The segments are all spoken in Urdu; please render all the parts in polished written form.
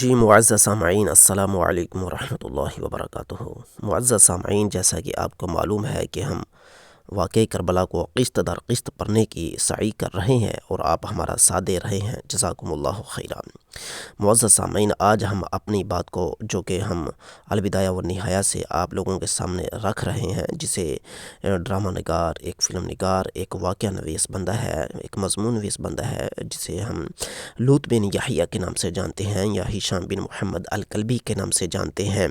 جی معزز سامعین، السلام علیکم ورحمۃ اللہ وبرکاتہ۔ معزز سامعین، جیسا کہ آپ کو معلوم ہے کہ ہم واقعہ کربلا کو قسط در قسط پڑھنے کی سعی کر رہے ہیں اور آپ ہمارا ساتھ دے رہے ہیں، جزاکم اللہ خیرا۔ معزز سامعین، آج ہم اپنی بات کو جو کہ ہم البدایہ و نہایہ سے آپ لوگوں کے سامنے رکھ رہے ہیں، جسے ڈرامہ نگار، ایک فلم نگار، ایک واقعہ نویس بندہ ہے، ایک مضمون نویس بندہ ہے، جسے ہم لوط بن یحییٰ کے نام سے جانتے ہیں یا ہشام بن محمد الکلبی کے نام سے جانتے ہیں۔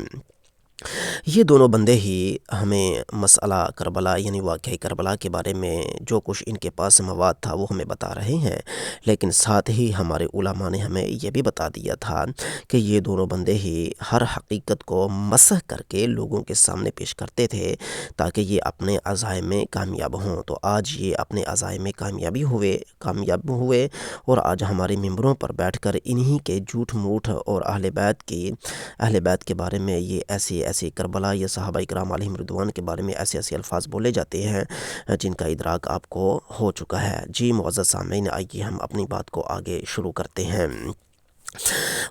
یہ دونوں بندے ہی ہمیں مسئلہ کربلا یعنی واقعہ کربلا کے بارے میں جو کچھ ان کے پاس مواد تھا وہ ہمیں بتا رہے ہیں، لیکن ساتھ ہی ہمارے علماء نے ہمیں یہ بھی بتا دیا تھا کہ یہ دونوں بندے ہی ہر حقیقت کو مسح کر کے لوگوں کے سامنے پیش کرتے تھے تاکہ یہ اپنے عزائم میں کامیاب ہوں۔ تو آج یہ اپنے عزائم میں کامیاب ہوئے اور آج ہمارے ممبروں پر بیٹھ کر انہی کے جھوٹ موٹ اور اہل بیت کے بارے میں یہ ایسے کربلا یا صحابہ کرام علیہم رضوان کے بارے میں ایسے الفاظ بولے جاتے ہیں جن کا ادراک آپ کو ہو چکا ہے۔ جی معزز سامعین، آئیے ہم اپنی بات کو آگے شروع کرتے ہیں۔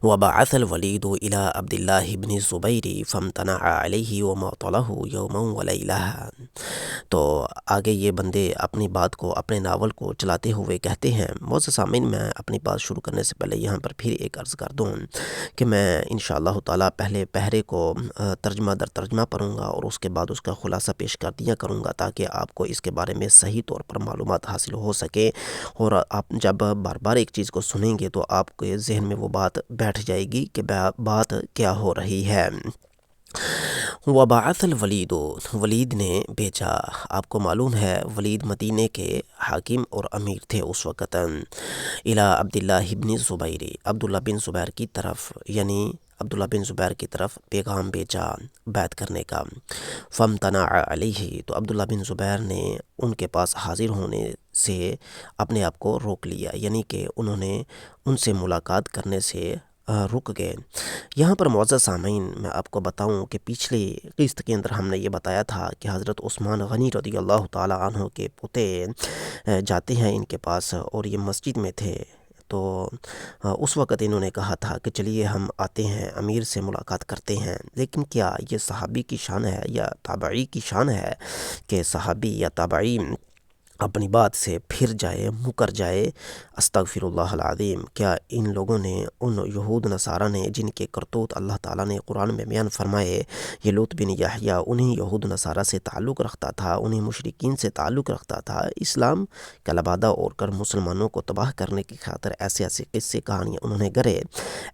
وبعث الولید الی عبد اللہ بن الزبیر فامتنع علیہ وماطلہ یوما ولیلہ۔ تو آگے یہ بندے اپنی بات کو، اپنے ناول کو چلاتے ہوئے کہتے ہیں۔ معزز سامعین، میں اپنی بات شروع کرنے سے پہلے یہاں پر پھر ایک عرض کر دوں کہ میں انشاءاللہ تعالیٰ پہلے پہرے کو ترجمہ در ترجمہ پڑھوں گا اور اس کے بعد اس کا خلاصہ پیش کر دیا کروں گا تاکہ آپ کو اس کے بارے میں صحیح طور پر معلومات حاصل ہو سکے، اور آپ جب بار بار ایک چیز کو سنیں گے تو آپ کے ذہن میں وہ بات بیٹھ جائے گی کہ بات کیا ہو رہی ہے۔ وبعث الولید، ولید نے بھیجا۔ آپ کو معلوم ہے ولید مدینے کے حاکم اور امیر تھے اس وقت۔ الی عبداللہ بن الزبیر، عبداللہ بن زبیر کی طرف، یعنی عبداللہ بن زبیر کی طرف پیغام بھیجا بیعت کرنے کا۔ فامتنع علیہ، تو عبداللہ بن زبیر نے ان کے پاس حاضر ہونے سے اپنے آپ کو روک لیا، یعنی کہ انہوں نے ان سے ملاقات کرنے سے رک گئے۔ یہاں پر معزز سامعین، میں آپ کو بتاؤں کہ پچھلی قسط کے اندر ہم نے یہ بتایا تھا کہ حضرت عثمان غنی رضی اللہ تعالی عنہ کے پوتے جاتے ہیں ان کے پاس اور یہ مسجد میں تھے، تو اس وقت انہوں نے کہا تھا کہ چلیے ہم آتے ہیں، امیر سے ملاقات کرتے ہیں۔ لیکن کیا یہ صحابی کی شان ہے یا تابعی کی شان ہے کہ صحابی یا تابعی اپنی بات سے پھر جائے، مکر جائے؟ استغفر اللہ العظیم۔ کیا ان لوگوں نے، ان یہود نصارہ نے جن کے کرتوت اللہ تعالیٰ نے قرآن میں بیان فرمائے، یہ لوط بن یحییٰ انہی یہود نصارہ سے تعلق رکھتا تھا، انہی مشرکین سے تعلق رکھتا تھا، اسلام کا لبادہ اوڑھ کر مسلمانوں کو تباہ کرنے کی خاطر ایسے قصے کہانیاں انہوں نے گڑھے۔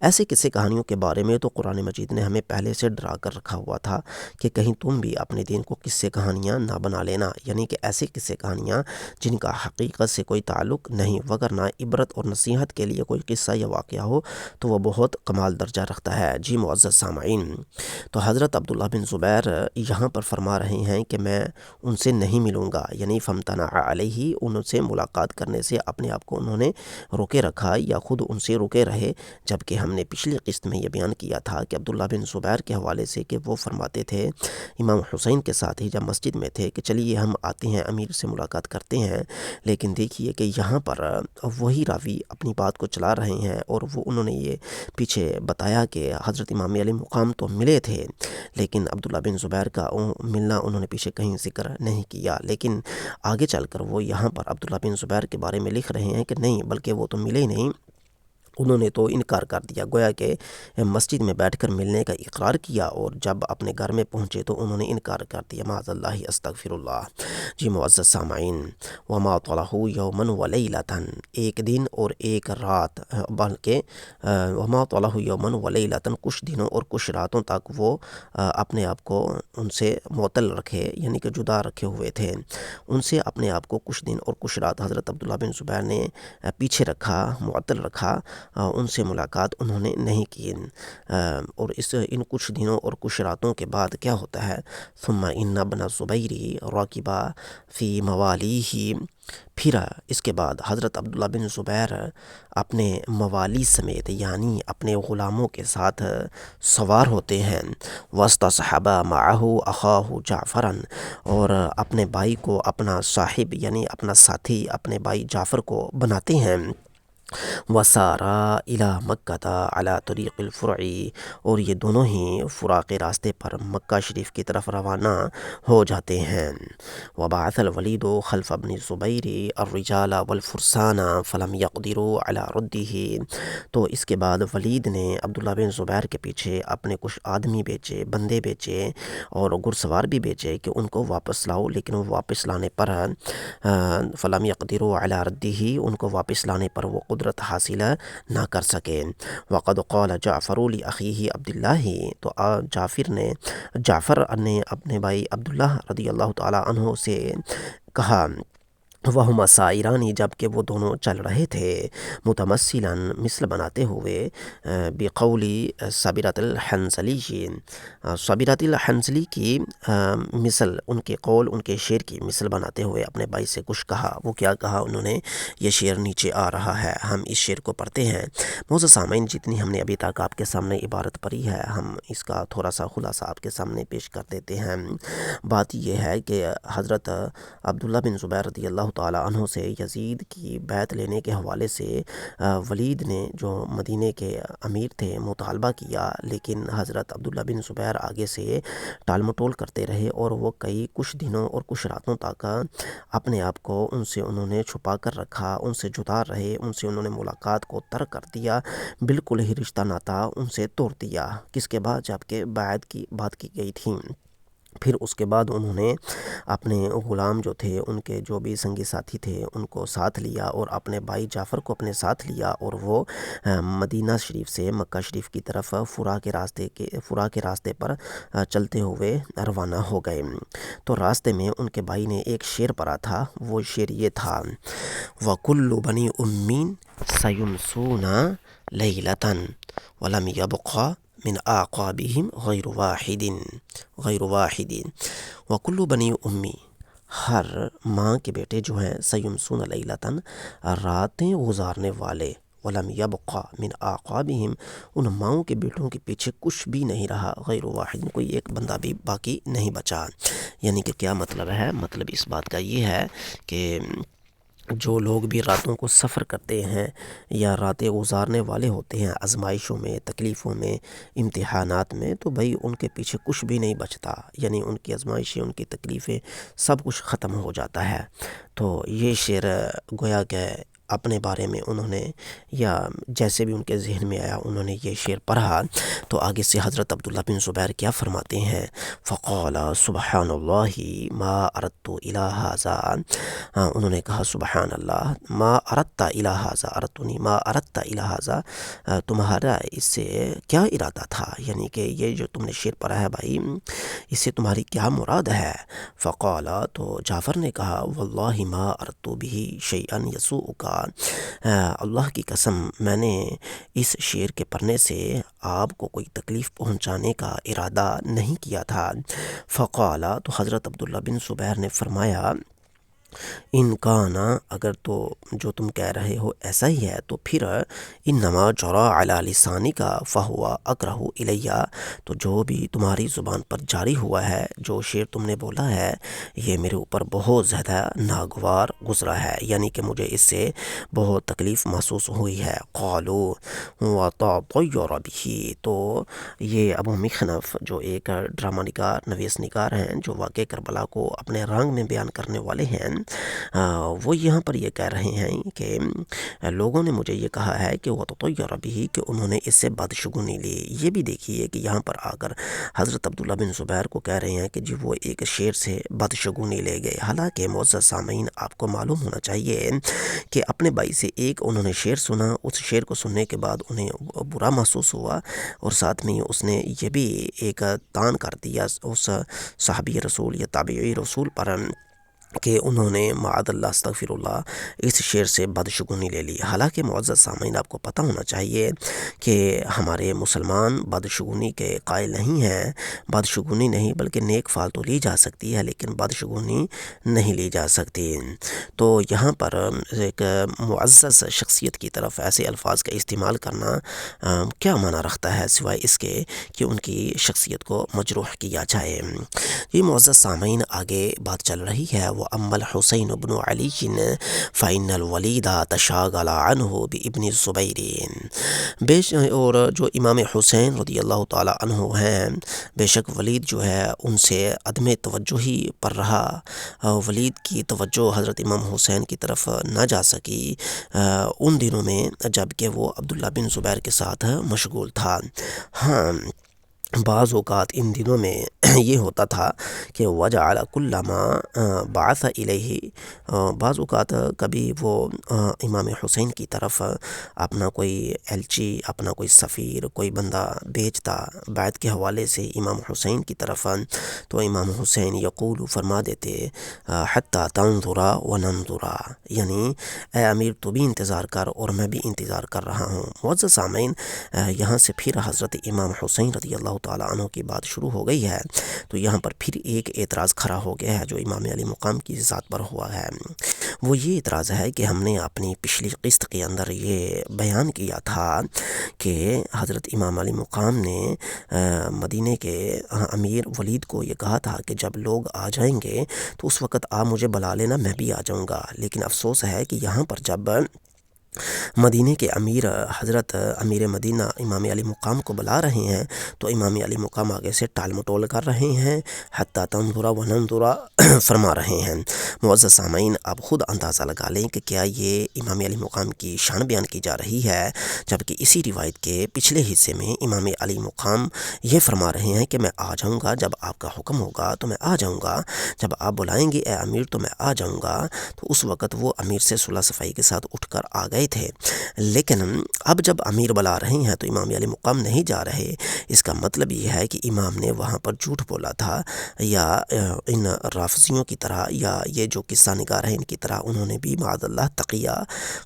ایسے قصے کہانیوں کے بارے میں تو قرآن مجید نے ہمیں پہلے سے ڈرا کر رکھا ہوا تھا کہ کہیں تم بھی اپنے دین کو قصے کہانیاں نہ بنا لینا، یعنی کہ ایسے قصے کہانیاں جن کا حقیقت سے کوئی تعلق نہیں، وگرنہ عبرت اور نصیحت کے لیے کوئی قصہ یا واقعہ ہو تو وہ بہت کمال درجہ رکھتا ہے۔ جی معزز سامعین، تو حضرت عبداللہ بن زبیر یہاں پر فرما رہے ہیں کہ میں ان سے نہیں ملوں گا، یعنی فامتنع علیہ، ان سے ملاقات کرنے سے اپنے آپ کو انہوں نے روکے رکھا یا خود ان سے روکے رہے، جبکہ ہم نے پچھلی قسط میں یہ بیان کیا تھا کہ عبداللہ بن زبیر کے حوالے سے کہ وہ فرماتے تھے امام حسین کے ساتھ ہی جب مسجد میں تھے کہ چلیے ہم آتے ہیں، امیر سے ملاقات کرتے ہیں۔ لیکن دیکھیے کہ یہاں پر وہی راوی اپنی بات کو چلا رہے ہیں اور انہوں نے یہ پیچھے بتایا کہ حضرت امام علیہ مقام تو ملے تھے، لیکن عبداللہ بن زبیر کا ملنا انہوں نے پیچھے کہیں ذکر نہیں کیا، لیکن آگے چل کر وہ یہاں پر عبداللہ بن زبیر کے بارے میں لکھ رہے ہیں کہ نہیں، بلکہ وہ تو ملے ہی نہیں، انہوں نے تو انکار کر دیا، گویا کہ مسجد میں بیٹھ کر ملنے کا اقرار کیا اور جب اپنے گھر میں پہنچے تو انہوں نے انکار کر دیا، معاذ اللہ، استغفر اللہ۔ جی معزز سامعین، وما طلہ یوما ولیلۃ، ایک دن اور ایک رات، بلکہ وما طلہ یوما ولیلۃ، کچھ دنوں اور کچھ راتوں تک وہ اپنے آپ کو ان سے معطل رکھے، یعنی کہ جدا رکھے ہوئے تھے، ان سے اپنے آپ کو کچھ دن اور کچھ رات حضرت عبداللہ بن زبیر نے پیچھے رکھا، معطل رکھا، ان سے ملاقات انہوں نے نہیں کی۔ اور ان کچھ دنوں اور کچھ راتوں کے بعد کیا ہوتا ہے؟ ثم ان ابن الزبیر راکب فی موالیہ، پھر اس کے بعد حضرت عبداللہ بن زبیر اپنے موالی سمیت، یعنی اپنے غلاموں کے ساتھ سوار ہوتے ہیں، واستصحب معہ اخاہ جعفرا، اور اپنے بھائی کو اپنا صاحب یعنی اپنا ساتھی، اپنے بھائی جعفر کو بناتے ہیں۔ وسارا الی مکہ علی طریق الفرعی، اور یہ دونوں ہی فرا کے راستے پر مکہ شریف کی طرف روانہ ہو جاتے ہیں۔ وبعث الولید خلف ابن الزبیر الرجال والفرسان فلم يقدروا علی رده، تو اس کے بعد ولید نے عبداللہ بن زبیر کے پیچھے اپنے کچھ آدمی بیچے، بندے بیچے اور گھڑسوار بھی بیچے کہ ان کو واپس لاؤ، لیکن وہ واپس لانے پر فلم يقدروا علی رده، ان کو واپس لانے پر وہ قدرت حاصل نہ کر سکے۔ وقد قال جعفر لأخیہ عبداللہ، تو جعفر نے اپنے بھائی عبداللہ رضی اللہ تعالی عنہ سے کہا، وہما سائرانی، جب کہ وہ دونوں چل رہے تھے، متمثلا مثل بناتے ہوئے، بقولی صبیرۃ الحنظلی، صبیرۃ الحنظلی کی مثل، ان کے قول، ان کے شعر کی مثل بناتے ہوئے اپنے بھائی سے کچھ کہا۔ وہ کیا کہا انہوں نے؟ یہ شعر نیچے آ رہا ہے، ہم اس شعر کو پڑھتے ہیں۔ معزز سامعین، جتنی ہم نے ابھی تک آپ کے سامنے عبارت پڑھی ہے، ہم اس کا تھوڑا سا خلاصہ آپ کے سامنے پیش کر دیتے ہیں۔ بات یہ ہے کہ حضرت عبداللہ بن زبیر رضی اللہ تعالی عنہ سے یزید کی بیعت لینے کے حوالے سے ولید نے، جو مدینے کے امیر تھے، مطالبہ کیا، لیکن حضرت عبداللہ بن زبیر آگے سے ٹال مٹول کرتے رہے، اور وہ کچھ دنوں اور کچھ راتوں تک اپنے آپ کو ان سے انہوں نے چھپا کر رکھا، ان سے جدا رہے، ان سے انہوں نے ملاقات کو ترک کر دیا، بالکل ہی رشتہ ناتا ان سے توڑ دیا۔ کس کے بعد؟ جب کہ بیعت کی بات کی گئی تھی۔ پھر اس کے بعد انہوں نے اپنے غلام جو تھے، ان کے جو بھی سنگی ساتھی تھے، ان کو ساتھ لیا، اور اپنے بھائی جعفر کو اپنے ساتھ لیا، اور وہ مدینہ شریف سے مکہ شریف کی طرف فرا کے راستے پر چلتے ہوئے روانہ ہو گئے۔ تو راستے میں ان کے بھائی نے ایک شعر پڑھا تھا، وہ شعر یہ تھا، وَكُلُّ بَنِي أُمٍّ سَيُمْسُونَ لَيْلَةً وَلَمْ يَبْقَ من اعقابہم غیر واحد وکل بنی امی، ہر ماں کے بیٹے جو ہیں، سیمسون لیلتاً، راتیں گزارنے والے، ولم یبقى من اعقابہم، ان ماؤں کے بیٹوں کے پیچھے کچھ بھی نہیں رہا، غیر واحد، کوئی ایک بندہ بھی باقی نہیں بچا۔ یعنی کہ کیا مطلب ہے؟ مطلب اس بات کا یہ ہے کہ جو لوگ بھی راتوں کو سفر کرتے ہیں یا راتیں گزارنے والے ہوتے ہیں آزمائشوں میں، تکلیفوں میں، امتحانات میں، تو بھائی ان کے پیچھے کچھ بھی نہیں بچتا، یعنی ان کی آزمائشیں، ان کی تکلیفیں، سب کچھ ختم ہو جاتا ہے۔ تو یہ شعر گویا کہ اپنے بارے میں انہوں نے، یا جیسے بھی ان کے ذہن میں آیا، انہوں نے یہ شعر پڑھا۔ تو آگے سے حضرت عبداللہ بن زبیر کیا فرماتے ہیں؟ فقال سبحان اللہ ما اردت الی ھذا، انہوں نے کہا سبحان اللہ، ما اردت الی ھذا، اردتنی ما اردت الی ھذا، تمہارا اس سے کیا ارادہ تھا، یعنی کہ یہ جو تم نے شعر پڑھا ہے بھائی، اس سے تمہاری کیا مراد ہے؟ فقال، تو جعفر نے کہا، واللہ ما اردت بہ شیئا یسوءک، اللہ کی قسم، میں نے اس شعر کے پڑھنے سے آپ کو کوئی تکلیف پہنچانے کا ارادہ نہیں کیا تھا۔ فقال، تو حضرت عبداللہ بن زبیر نے فرمایا، ان کانا، اگر تو جو تم کہہ رہے ہو ایسا ہی ہے، تو پھر انما جرا علی لسانک فہو اکرہ الی، تو جو بھی تمہاری زبان پر جاری ہوا ہے، جو شعر تم نے بولا ہے، یہ میرے اوپر بہت زیادہ ناگوار گزرا ہے، یعنی کہ مجھے اس سے بہت تکلیف محسوس ہوئی ہے۔ قالوا وتطیر بہ، تو یہ ابو مخنف جو ایک ڈرامہ نگار، نویس نگار ہیں، جو واقع کربلا کو اپنے رنگ میں بیان کرنے والے ہیں، وہ یہاں پر یہ کہہ رہے ہیں کہ لوگوں نے مجھے یہ کہا ہے کہ وتطیر بہ، کہ انہوں نے اس سے بدشگونی لی۔ یہ بھی دیکھیے کہ یہاں پر آ کر حضرت عبداللہ بن زبیر کو کہہ رہے ہیں کہ جی وہ ایک شعر سے بدشگونی لے گئے، حالانکہ معزز سامعین، آپ کو معلوم ہونا چاہیے کہ اپنے بھائی سے ایک انہوں نے شعر سنا، اس شعر کو سننے کے بعد انہیں برا محسوس ہوا، اور ساتھ میں اس نے یہ بھی ایک تان کر دیا اس صحابی رسول یا تابعی رسول پر کہ انہوں نے معاذ اللہ استغفر اللہ اس شعر سے بدشگونی لے لی۔ حالانکہ معزز سامعین، آپ کو پتہ ہونا چاہیے کہ ہمارے مسلمان بدشگونی کے قائل نہیں ہیں، بدشگونی نہیں بلکہ نیک فال تو لی جا سکتی ہے، لیکن بدشگونی نہیں لی جا سکتی۔ تو یہاں پر ایک معزز شخصیت کی طرف ایسے الفاظ کا استعمال کرنا کیا معنی رکھتا ہے، سوائے اس کے کہ ان کی شخصیت کو مجروح کیا جائے۔ یہ معزز سامعین، آگے بات چل رہی ہے، وہ وأما الحسین بن علی فإن الولید تشاغل عنہ بابن الزبیر، اور جو امام حسین رضی اللہ تعالی عنہ ہیں، بے شک ولید جو ہے ان سے عدم توجہی پر رہا، ولید کی توجہ حضرت امام حسین کی طرف نہ جا سکی ان دنوں میں جب کہ وہ عبداللہ بن زبیر کے ساتھ مشغول تھا۔ ہاں، بعض اوقات ان دنوں میں یہ ہوتا تھا کہ وجعل کل ما بعث الیہ، بعض اوقات کبھی وہ امام حسین کی طرف اپنا کوئی ایلچی، اپنا کوئی سفیر، کوئی بندہ بھیجتا بیعت کے حوالے سے امام حسین کی طرف، تو امام حسین یقول فرما دیتے حتی تنظر وننظر، یعنی اے امیر تو بھی انتظار کر اور میں بھی انتظار کر رہا ہوں۔ معزز سامعین، یہاں سے پھر حضرت امام حسین رضی اللہ تعالیٰ عنہ کی بات شروع ہو گئی ہے، تو یہاں پر پھر ایک اعتراض کھڑا ہو گیا ہے جو امام علی مقام کی ذات پر ہوا ہے۔ وہ یہ اعتراض ہے کہ ہم نے اپنی پچھلی قسط کے اندر یہ بیان کیا تھا کہ حضرت امام علی مقام نے مدینے کے امیر ولید کو یہ کہا تھا کہ جب لوگ آ جائیں گے تو اس وقت آپ مجھے بلا لینا، میں بھی آ جاؤں گا۔ لیکن افسوس ہے کہ یہاں پر جب مدینے کے امیر حضرت امیر مدینہ امام علی مقام کو بلا رہے ہیں تو امام علی مقام آگے سے ٹال مٹول کر رہے ہیں، حتی تنظر وننظر فرما رہے ہیں۔ معزز سامعین، آپ خود اندازہ لگا لیں کہ کیا یہ امام علی مقام کی شان بیان کی جا رہی ہے، جبکہ اسی روایت کے پچھلے حصے میں امام علی مقام یہ فرما رہے ہیں کہ میں آ جاؤں گا، جب آپ کا حکم ہوگا تو میں آ جاؤں گا، جب آپ بلائیں گے اے امیر تو میں آ جاؤں گا۔ تو اس وقت وہ امیر سے صلح صفائی کے ساتھ اٹھ کر آ گئے تھے، لیکن اب جب امیر بلا رہے ہیں تو امام علی مقام نہیں جا رہے۔ اس کا مطلب یہ ہے کہ امام نے وہاں پر جھوٹ بولا تھا، یا ان رافضیوں کی طرح یا یہ جو قصہ نگار ہیں ان کی طرح انہوں نے بھی معاذ اللہ تقیہ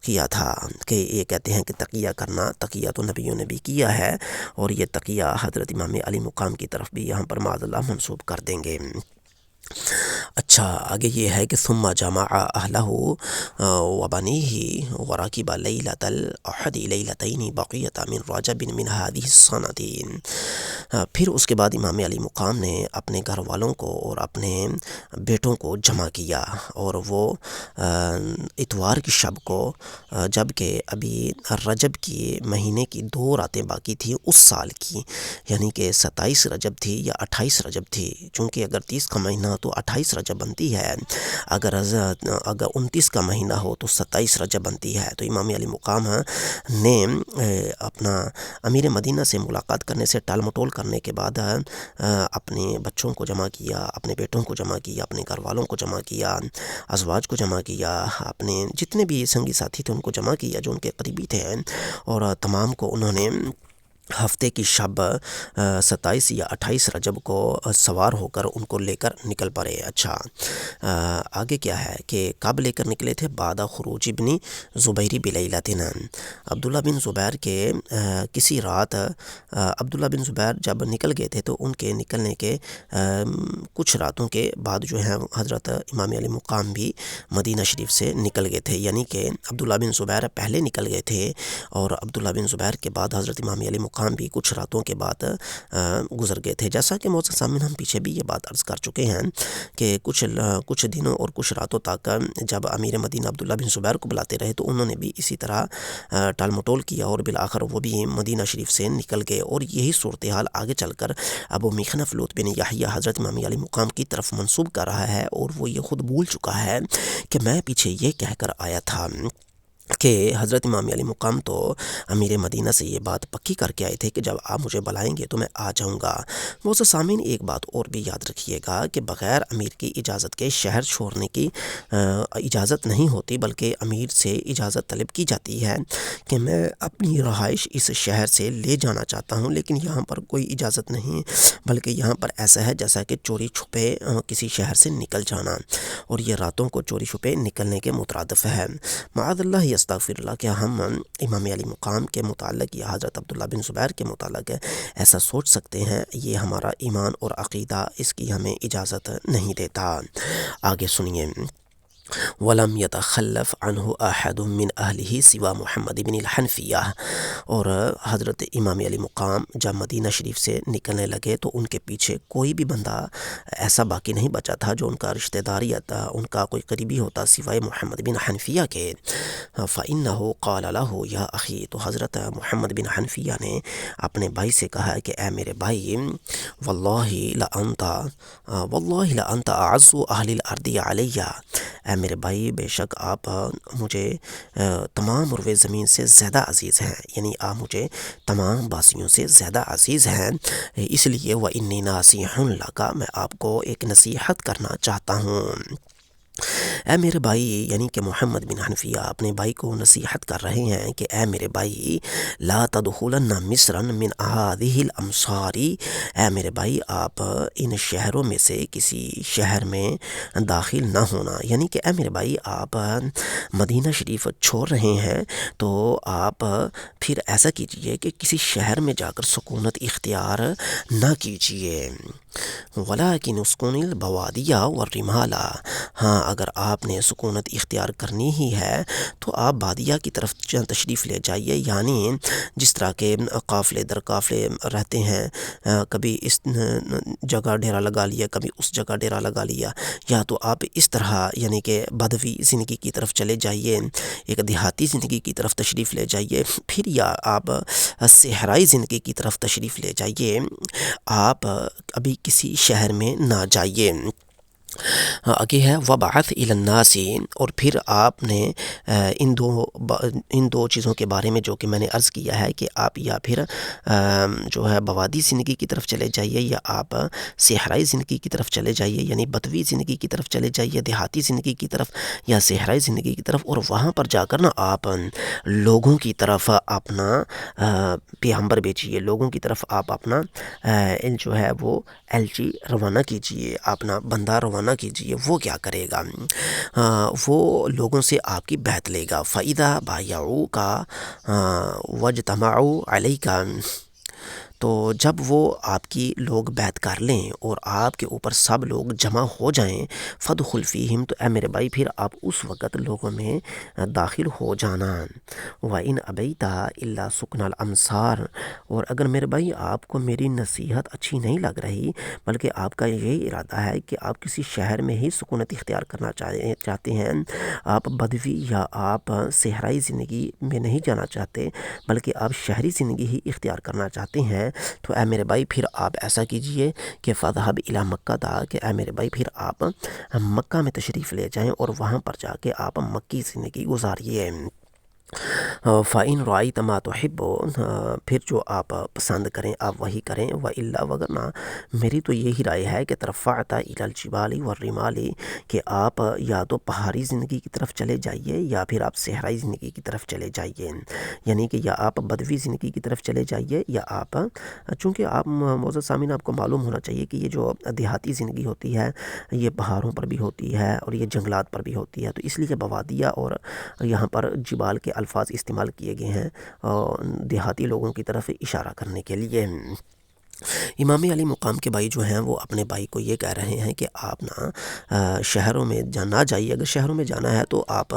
کیا تھا، کہ یہ کہتے ہیں کہ تقیہ کرنا، تقیہ تو نبیوں نے بھی کیا ہے، اور یہ تقیہ حضرت امام علی مقام کی طرف بھی یہاں پر معاذ اللہ منسوب کر دیں گے۔ اچھا، آگے یہ ہے کہ ثم جمع اہلہ وبنیہ وراکب لیلۃ الاحد لیلتین بقیۃ من رجب من هذه السنة، پھر اس کے بعد امام علی مقام نے اپنے گھر والوں کو اور اپنے بیٹوں کو جمع کیا، اور وہ اتوار کی شب کو، جب کہ ابھی رجب کی مہینے کی 2 راتیں باقی تھیں اس سال کی، یعنی کہ 27 رجب تھی یا 28 رجب تھی، چونکہ اگر 30 کا مہینہ تو 28 رجب بنتی ہے، اگر 29 کا مہینہ ہو تو 27 رجب بنتی ہے۔ تو امام علی مقام نے اپنا امیر مدینہ سے ملاقات کرنے سے ٹال مٹول کرنے کے بعد اپنے بچوں کو جمع کیا، اپنے بیٹوں کو جمع کیا، اپنے گھر والوں کو جمع کیا، ازواج کو جمع کیا، اپنے جتنے بھی سنگی ساتھی تھے ان کو جمع کیا جو ان کے قریبی تھے، اور تمام کو انہوں نے ہفتے کی شب 27 یا 28 رجب کو سوار ہو کر ان کو لے کر نکل پڑے۔ اچھا، آگے کیا ہے کہ کب لے کر نکلے تھے؟ بعد خروج ابن زبیر بلیلۃ، عبداللہ بن زبیر کے کسی رات، عبداللہ بن زبیر جب نکل گئے تھے تو ان کے نکلنے کے کچھ راتوں کے بعد جو ہے حضرت امام علی مقام بھی مدینہ شریف سے نکل گئے تھے، یعنی کہ عبداللہ بن زبیر پہلے نکل گئے تھے، اور عبداللہ بن زبیر کے بعد حضرت امام علی مقام بھی کچھ راتوں کے بعد گزر گئے تھے۔ جیسا کہ معزز سامعین ہم پیچھے بھی یہ بات عرض کر چکے ہیں کہ کچھ دنوں اور کچھ راتوں تک جب امیر مدینہ عبداللہ بن زبیر کو بلاتے رہے تو انہوں نے بھی اسی طرح ٹال مٹول کیا، اور بالآخر وہ بھی مدینہ شریف سے نکل گئے، اور یہی صورتحال آگے چل کر ابو مخنف لوط بن یحییٰ حضرت امام علی مقام کی طرف منسوب کر رہا ہے، اور وہ یہ خود بھول چکا ہے کہ میں پیچھے یہ کہہ کر آیا تھا کہ حضرت امام علی مقام تو امیر مدینہ سے یہ بات پکی کر کے آئے تھے کہ جب آپ مجھے بلائیں گے تو میں آ جاؤں گا۔ معزز سامعین، ایک بات اور بھی یاد رکھیے گا کہ بغیر امیر کی اجازت کے شہر چھوڑنے کی اجازت نہیں ہوتی، بلکہ امیر سے اجازت طلب کی جاتی ہے کہ میں اپنی رہائش اس شہر سے لے جانا چاہتا ہوں، لیکن یہاں پر کوئی اجازت نہیں، بلکہ یہاں پر ایسا ہے جیسا کہ چوری چھپے کسی شہر سے نکل جانا، اور یہ راتوں کو چوری چھپے نکلنے کے مترادف ہے۔ معاذ اللہ استغفر اللہ، کہ ہم امام علی مقام کے متعلق یا حضرت عبداللہ بن زبیر کے متعلق ایسا سوچ سکتے ہیں؟ یہ ہمارا ایمان اور عقیدہ اس کی ہمیں اجازت نہیں دیتا۔ آگے سنیے، ولم يتخلف عنہ احد من اہلہ سوا محمد بن الحنفیہ، اور حضرت امام علی مقام جب مدینہ شریف سے نکلنے لگے تو ان کے پیچھے کوئی بھی بندہ ایسا باقی نہیں بچا تھا جو ان کا رشتہ دار یا ان کا کوئی قریبی ہوتا سوائے محمد بن حنفیہ کے۔ فإنہ قال لہ یا اخی، تو حضرت محمد بن حنفیہ نے اپنے بھائی سے کہا کہ اے میرے بھائی، واللہ لانت اعز اہل الارض علیہ، اے میرے بھائی بے شک آپ مجھے تمام عروے زمین سے زیادہ عزیز ہیں، یعنی آپ مجھے تمام باسیوں سے زیادہ عزیز ہیں، اس لیے وإنی ناصح لک، میں آپ کو ایک نصیحت کرنا چاہتا ہوں۔ اے میرے بھائی، یعنی کہ محمد بن حنفیہ اپنے بھائی کو نصیحت کر رہے ہیں کہ اے میرے بھائی، لا تدخلن مصرا من هذه الامصار، اے میرے بھائی آپ ان شہروں میں سے کسی شہر میں داخل نہ ہونا، یعنی کہ اے میرے بھائی آپ مدینہ شریف چھوڑ رہے ہیں تو آپ پھر ایسا کیجئے کہ کسی شہر میں جا کر سکونت اختیار نہ کیجئے۔ ولیکن اسکن البوادیہ والرمال، ہاں اگر آپ نے سکونت اختیار کرنی ہی ہے تو آپ بادیہ کی طرف تشریف لے جائیے، یعنی جس طرح کے قافلے در قافلے رہتے ہیں، کبھی اس جگہ ڈیرا لگا لیا کبھی اس جگہ ڈیرا لگا لیا، یا تو آپ اس طرح یعنی کہ بدوی زندگی کی طرف چلے جائیے، ایک دیہاتی زندگی کی طرف تشریف لے جائیے، پھر یا آپ صحرائی زندگی کی طرف تشریف لے جائیے، آپ ابھی کسی شہر میں نہ جائیے۔ آگے ہے وبعث الی الناس، اور پھر آپ نے ان دو چیزوں کے بارے میں جو کہ میں نے عرض کیا ہے کہ آپ یا پھر جو ہے بوادی زندگی کی طرف چلے جائیے یا آپ صحرائی زندگی کی طرف چلے جائیے، یعنی بدوی زندگی کی طرف چلے جائیے، دیہاتی زندگی کی طرف یا صحرائی زندگی کی طرف، اور وہاں پر جا کر نا آپ لوگوں کی طرف اپنا پیغمبر بھیجیے، لوگوں کی طرف آپ اپنا جو ہے وہ ایلچی روانہ کیجیے، اپنا بندہ روانہ کیجیے۔ وہ کیا کرے گا؟ وہ لوگوں سے آپ کی بیعت لے گا۔ فَإِذَا بَايَعُوكَ وَاجْتَمَعُوا عَلَيْكَ، تو جب وہ آپ کی لوگ بیعت کر لیں اور آپ کے اوپر سب لوگ جمع ہو جائیں، فَادْخُلْ فِيهِمْ، تو اے میرے بھائی پھر آپ اس وقت لوگوں میں داخل ہو جانا۔ وَإِنْ أَبَيْتَ إِلَّا سُكْنَ الْأَمْصَارِ، اور اگر میرے بھائی آپ کو میری نصیحت اچھی نہیں لگ رہی بلکہ آپ کا یہی ارادہ ہے کہ آپ کسی شہر میں ہی سکونت اختیار کرنا چاہتے ہیں، آپ بدوی یا آپ صحرائی زندگی میں نہیں جانا چاہتے بلکہ آپ شہری زندگی ہی اختیار کرنا چاہتے ہیں، تو اے میرے بھائی پھر آپ ایسا کیجئے کہ فَذْهَبْ إِلَى مَكَّةَ، کہ اے میرے بھائی پھر آپ مکہ میں تشریف لے جائیں اور وہاں پر جا کے آپ مکی زندگی گزاریے۔ فَإِنْ رَأَيْتَ مَا تُحِبُّ، پھر جو آپ پسند کریں آپ وہی کریں۔ وَإِلَّا، وگرنہ میری تو یہی رائے ہے کہ ترفعت إِلَى الْجِبَالِ وَالرِّمَالِ، کہ آپ یا تو پہاڑی زندگی کی طرف چلے جائیے یا پھر آپ صحرائی زندگی کی طرف چلے جائیے، یعنی کہ یا آپ بدوی زندگی کی طرف چلے جائیے یا آپ، چونکہ آپ معزز سامعین آپ کو معلوم ہونا چاہیے کہ یہ جو دیہاتی زندگی ہوتی ہے یہ پہاڑوں پر بھی ہوتی ہے اور یہ جنگلات پر بھی ہوتی ہے، تو اس لیے بوادیہ اور یہاں پر جبال کے الفاظ استعمال کیے گئے ہیں دیہاتی لوگوں کی طرف اشارہ کرنے کے لیے۔ امام علی مقام کے بھائی جو ہیں وہ اپنے بھائی کو یہ کہہ رہے ہیں کہ آپ نا شہروں میں نہ جائیے، اگر شہروں میں جانا ہے تو آپ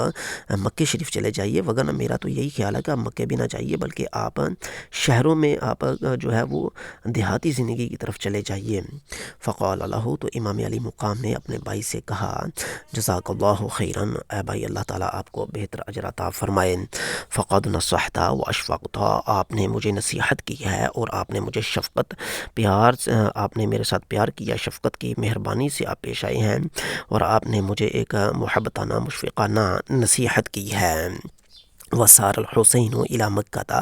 مکے شریف چلے جائیے، وگرنہ میرا تو یہی خیال ہے کہ آپ مکے بھی نہ جائیے بلکہ آپ شہروں میں آپ جو ہے وہ دیہاتی زندگی کی طرف چلے جائیے۔ فقال له، تو امام علی مقام نے اپنے بھائی سے کہا جزاک اللہ خیراً، اے بھائی اللہ تعالیٰ آپ کو بہتر اجر عطا فرمائے۔ فقد نصحت واشفقت، آپ نے مجھے نصیحت کی ہے اور آپ نے مجھے شفقت پیار، آپ نے میرے ساتھ پیار کیا، شفقت کی، مہربانی سے آپ پیش آئے ہیں اور آپ نے مجھے ایک محبتانہ مشفقانہ نصیحت کی ہے۔ وسار الحسین الی مکہ،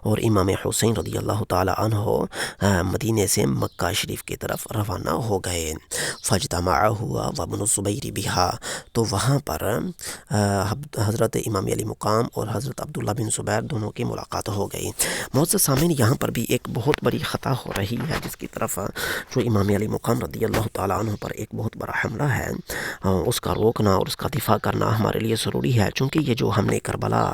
اور امام حسین رضی اللہ تعالیٰ عنہ مدینے سے مکہ شریف کی طرف روانہ ہو گئے۔ فاجتمع ہوا وابن الزبیر بہا، تو وہاں پر حضرت امام علی مقام اور حضرت عبداللہ بن زبیر دونوں کی ملاقات ہو گئی۔ معزز سامعین یہاں پر بھی ایک بہت بڑی خطا ہو رہی ہے جس کی طرف جو امام علی مقام رضی اللہ تعالیٰ عنہ پر ایک بہت بڑا حملہ ہے، اس کا روکنا اور اس کا دفاع کرنا ہمارے لیے ضروری ہے، چونکہ یہ جو ہم نے کربلا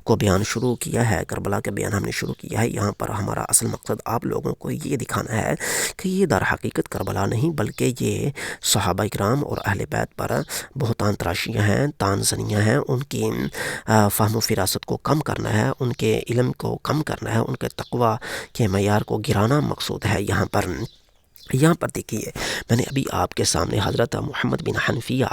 کو بیان شروع کیا ہے، کربلا کا بیان ہم نے شروع کیا ہے۔ یہاں پر ہمارا اصل مقصد آپ لوگوں کو یہ دکھانا ہے کہ یہ در حقیقت کربلا نہیں، بلکہ یہ صحابہ کرام اور اہل بیت پر بہتان تراشیاں ہیں، تان زنیاں ہیں، ان کی فہم و فراست کو کم کرنا ہے، ان کے علم کو کم کرنا ہے، ان کے تقوی کے معیار کو گرانا مقصود ہے یہاں پر دیکھیے، میں نے ابھی آپ کے سامنے حضرت محمد بن حنفیہ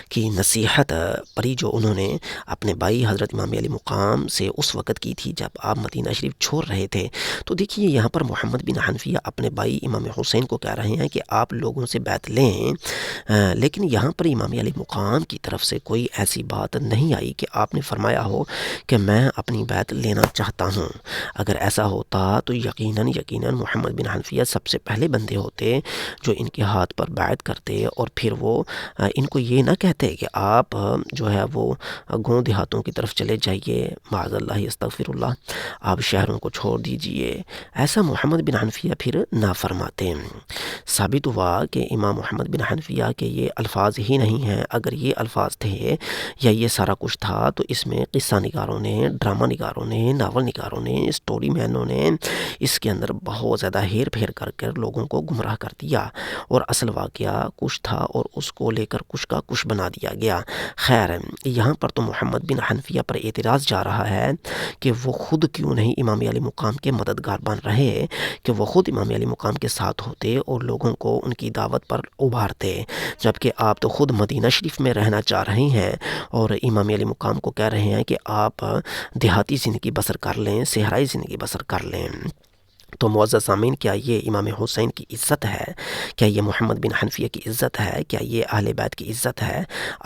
کی نصیحت پڑھی جو انہوں نے اپنے بھائی حضرت امام علی مقام سے اس وقت کی تھی جب آپ مدینہ شریف چھوڑ رہے تھے۔ تو دیکھیے یہاں پر محمد بن حنفیہ اپنے بھائی امام حسین کو کہہ رہے ہیں کہ آپ لوگوں سے بیعت لیں، لیکن یہاں پر امام علی مقام کی طرف سے کوئی ایسی بات نہیں آئی کہ آپ نے فرمایا ہو کہ میں اپنی بیعت لینا چاہتا ہوں۔ اگر ایسا ہوتا تو یقیناً محمد بن حنفیہ سب سے پہلے بندے ہوتے جو ان کے ہاتھ پر بیعت کرتے، اور پھر وہ ان کو یہ نہ کہتے کہ آپ جو ہے وہ گاؤں دیہاتوں کی طرف چلے جائیے، معاذ اللہ استغفر اللہ، آپ شہروں کو چھوڑ دیجئے۔ ایسا محمد بن حنفیہ پھر نہ فرماتے۔ ثابت ہوا کہ امام محمد بن حنفیہ کے یہ الفاظ ہی نہیں ہیں، اگر یہ الفاظ تھے یا یہ سارا کچھ تھا تو اس میں قصہ نگاروں نے، ڈرامہ نگاروں نے، ناول نگاروں نے، اسٹوری مینوں نے اس کے اندر بہت زیادہ ہیر پھیر کر لوگوں کو گمراہ کر دیا، اور اصل واقعہ کچھ تھا اور اس کو لے کر کچھ کا کچھ بنا دیا گیا۔ خیر، یہاں پر تو محمد بن حنفیہ پر اعتراض جا رہا ہے کہ وہ خود کیوں نہیں امام علی مقام کے مددگار بن رہے، کہ وہ خود امام علی مقام کے ساتھ ہوتے اور لوگوں کو ان کی دعوت پر ابھارتے، جبکہ آپ تو خود مدینہ شریف میں رہنا چاہ رہے ہیں اور امام علی مقام کو کہہ رہے ہیں کہ آپ دیہاتی زندگی بسر کر لیں، صحرائی زندگی بسر کر لیں۔ تو معزز سامعین، کیا یہ امام حسین کی عزت ہے؟ کیا یہ محمد بن حنفیہ کی عزت ہے؟ کیا یہ اہل بیت کی عزت ہے؟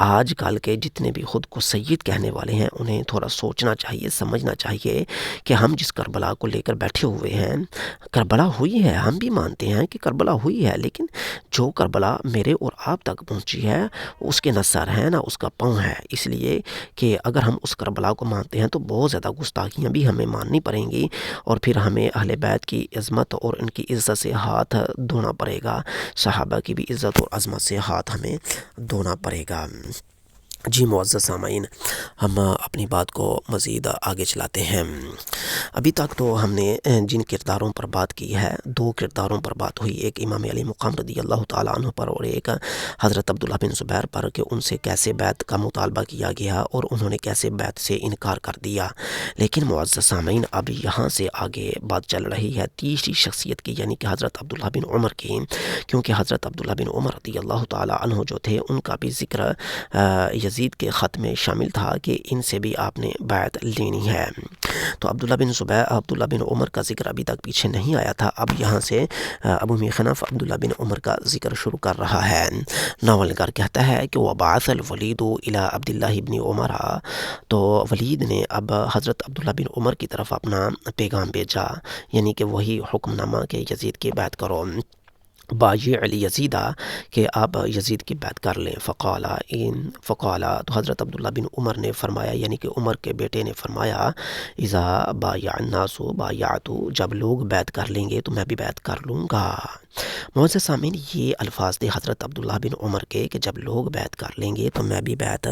آج کل کے جتنے بھی خود کو سید کہنے والے ہیں انہیں تھوڑا سوچنا چاہیے، سمجھنا چاہیے کہ ہم جس کربلا کو لے کر بیٹھے ہوئے ہیں، کربلا ہوئی ہے، ہم بھی مانتے ہیں کہ کربلا ہوئی ہے، لیکن جو کربلا میرے اور آپ تک پہنچی ہے اس کے نہ سر ہے نہ اس کا پاؤں ہے، اس لیے کہ اگر ہم اس کربلا کو مانتے ہیں تو بہت زیادہ گستاخیاں بھی ہمیں ماننی پڑیں گی، اور پھر ہمیں اہل بیت کی عظمت اور ان کی عزت سے ہاتھ دھونا پڑے گا، صحابہ کی بھی عزت اور عظمت سے ہاتھ ہمیں دھونا پڑے گا۔ جی معزز سامعین، ہم اپنی بات کو مزید آگے چلاتے ہیں۔ ابھی تک تو ہم نے جن کرداروں پر بات کی ہے، دو کرداروں پر بات ہوئی، ایک امام علی مقام رضی اللہ تعالیٰ عنہ پر اور ایک حضرت عبداللہ بن زبیر پر، کہ ان سے کیسے بیعت کا مطالبہ کیا گیا اور انہوں نے کیسے بیعت سے انکار کر دیا۔ لیکن معزز سامعین، اب یہاں سے آگے بات چل رہی ہے تیسری شخصیت کی، یعنی کہ حضرت عبداللہ بن عمر کی، کیونکہ حضرت عبداللہ بن عمر رضی اللہ تعالیٰ عنہ جو تھے ان کا بھی ذکر یزید کے خط میں شامل تھا کہ ان سے بھی آپ نے بیعت لینی ہے۔ تو عبداللہ بن عمر کا ذکر ابھی تک پیچھے نہیں آیا تھا، اب یہاں سے ابو مخنف عبداللہ بن عمر کا ذکر شروع کر رہا ہے۔ ناول نگار کہتا ہے کہ وَبَعَثَ الْوَلِيدُ إِلَىٰ عَبْدِ اللَّهِ بْنِ عُمَرَ، تو ولید نے اب حضرت عبداللہ بن عمر کی طرف اپنا پیغام بھیجا، یعنی کہ وہی حکم نامہ کہ یزید کی بیعت کرو، بایع یزیدہ، کہ آپ یزید کی بیعت کر لیں۔ فقالا تو حضرت عبداللہ بن عمر نے فرمایا، یعنی کہ عمر کے بیٹے نے فرمایا، اذا بایع الناس بایعت، جب لوگ بیعت کر لیں گے تو میں بھی بیعت کر لوں گا۔ معزز سامعین، یہ الفاظ تھے حضرت عبداللہ بن عمر کے کہ جب لوگ بیعت کر لیں گے تو میں بھی بیعت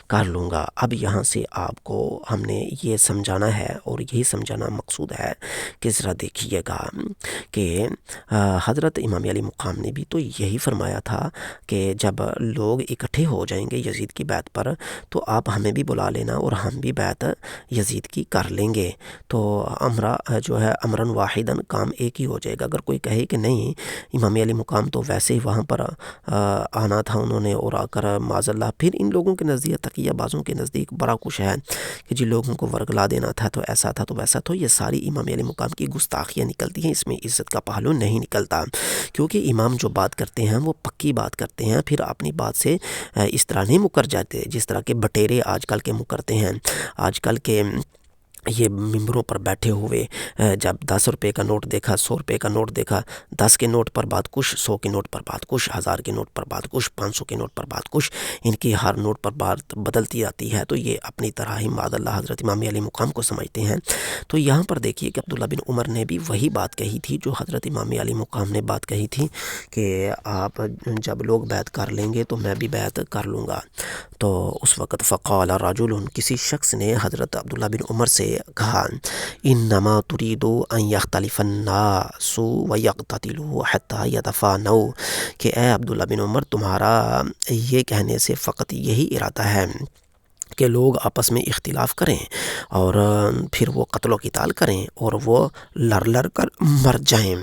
کر لوں گا۔ اب یہاں سے آپ کو ہم نے یہ سمجھانا ہے اور یہی سمجھانا مقصود ہے کہ ذرا دیکھیے گا کہ حضرت امام علی مقام نے بھی تو یہی فرمایا تھا کہ جب لوگ اکٹھے ہو جائیں گے یزید کی بیعت پر تو آپ ہمیں بھی بلا لینا اور ہم بھی بیعت یزید کی کر لیں گے، تو جو ہے امراً واحداً، کام ایک ہی ہو جائے گا۔ اگر کوئی کہے کہ نہیں امام علی مقام تو ویسے ہی وہاں پر آنا تھا انہوں نے اور آ کر معاذ اللہ، پھر ان لوگوں کے نزدیک، تقیہ بازوں کے نزدیک بڑا کچھ ہے کہ جی لوگوں کو ورگلا دینا تھا، تو ایسا تھا تو ویسا، تو یہ ساری امام علی مقام کی گستاخیاں نکلتی ہیں، اس میں عزت کا پہلو نہیں نکلتا، کیونکہ امام جو بات کرتے ہیں وہ پکی بات کرتے ہیں، پھر اپنی بات سے اس طرح نہیں مکر جاتے جس طرح کے بٹیرے آج کل کے مکرتے ہیں۔ آج کل کے یہ ممبروں پر بیٹھے ہوئے جب 10 روپے کا نوٹ دیکھا، 100 روپے کا نوٹ دیکھا، 10 کے نوٹ پر بات کش، 100 کے نوٹ پر بات کش، 1000 کے نوٹ پر بات کش، 500 کے نوٹ پر بات کش، ان کی ہر نوٹ پر بات بدلتی آتی ہے، تو یہ اپنی طرح ہی معاذ اللہ حضرت امام علی مقام کو سمجھتے ہیں۔ تو یہاں پر دیکھیے کہ عبداللہ بن عمر نے بھی وہی بات کہی تھی جو حضرت امام علی مقام نے بات کہی تھی کہ آپ جب لوگ بیعت کر لیں گے تو میں بھی بیعت کر لوں گا۔ تو اس وقت فقال رجل، کسی شخص نے حضرت عبداللہ بن عمر سے کہا، انما تريد ان يختلف الناس ويقتتلوا حتى يتفانوا، کہ اے عبداللہ بن عمر تمہارا یہ کہنے سے فقط یہی ارادہ ہے کہ لوگ آپس میں اختلاف کریں اور پھر وہ قتل و قتال کریں اور وہ لڑ کر مر جائیں۔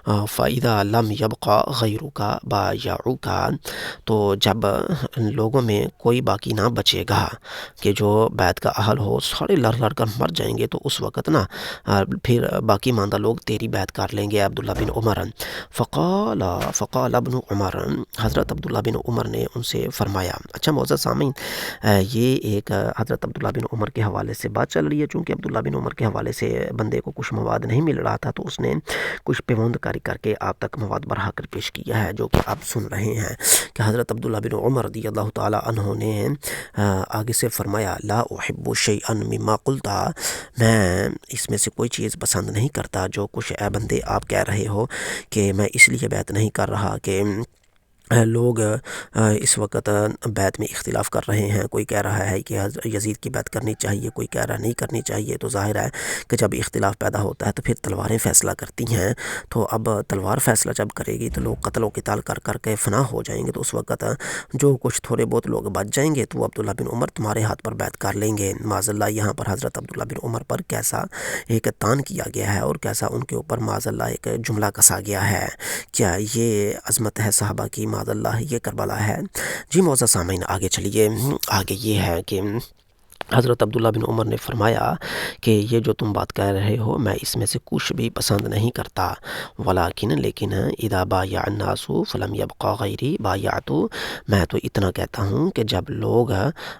فَإِذَا لَمْ يَبْقَ غَيْرُكَ بَايَعُوكَ، تو جب لوگوں میں کوئی باقی نہ بچے گا کہ جو بیعت کا اہل ہو، سارے لڑ کر مر جائیں گے، تو اس وقت نا پھر باقی ماندہ لوگ تیری بیعت کر لیں گے عبداللہ بن عمر۔ فقال ابن عمر، حضرت عبداللہ بن عمر نے ان سے فرمایا۔ اچھا معزز سامعین، یہ ایک حضرت عبداللہ بن عمر کے حوالے سے بات چل رہی ہے، چونکہ عبداللہ بن عمر کے حوالے سے بندے کو کچھ مواد نہیں مل رہا تھا، تو اس نے کچھ پیوند کاری کر کے آپ تک مواد بڑھا کر پیش کیا ہے، جو کہ آپ سن رہے ہیں کہ حضرت عبداللہ بن عمر رضی اللہ تعالی عنہ نے آگے سے فرمایا، لا احب شیئا مما قلت، میں اس میں سے کوئی چیز پسند نہیں کرتا جو کچھ اے بندے آپ کہہ رہے ہو کہ میں اس لیے بیعت نہیں کر رہا کہ لوگ اس وقت بیعت میں اختلاف کر رہے ہیں، کوئی کہہ رہا ہے کہ یزید کی بیعت کرنی چاہیے، کوئی کہہ رہا نہیں کرنی چاہیے، تو ظاہر ہے کہ جب اختلاف پیدا ہوتا ہے تو پھر تلواریں فیصلہ کرتی ہیں، تو اب تلوار فیصلہ جب کرے گی تو لوگ قتل و قتال کر کر کے فنا ہو جائیں گے، تو اس وقت جو کچھ تھوڑے بہت لوگ بچ جائیں گے تو وہ عبداللہ بن عمر تمہارے ہاتھ پر بیعت کر لیں گے۔ معاذ اللہ یہاں پر حضرت عبداللہ بن عمر پر کیسا ایک تان کیا گیا ہے اور کیسا ان کے اوپر معاذ اللہ ایک جملہ کسا گیا ہے، کیا یہ عظمت ہے صحابہ کی؟ معاذ اللہ یہ کربلا ہے۔ جی معزز سامعین، آگے چلیے، آگے یہ ہے کہ حضرت عبداللہ بن عمر نے فرمایا کہ یہ جو تم بات کہہ رہے ہو میں اس میں سے کچھ بھی پسند نہیں کرتا، لیکن اذا بايع الناس فلم يبق غيري بايعت، میں تو اتنا کہتا ہوں کہ جب لوگ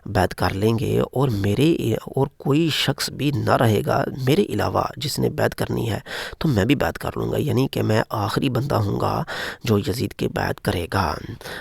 بیعت کر لیں گے اور کوئی شخص بھی نہ رہے گا میرے علاوہ جس نے بیعت کرنی ہے تو میں بھی بیعت کر لوں گا، یعنی کہ میں آخری بندہ ہوں گا جو یزید کی بیعت کرے گا۔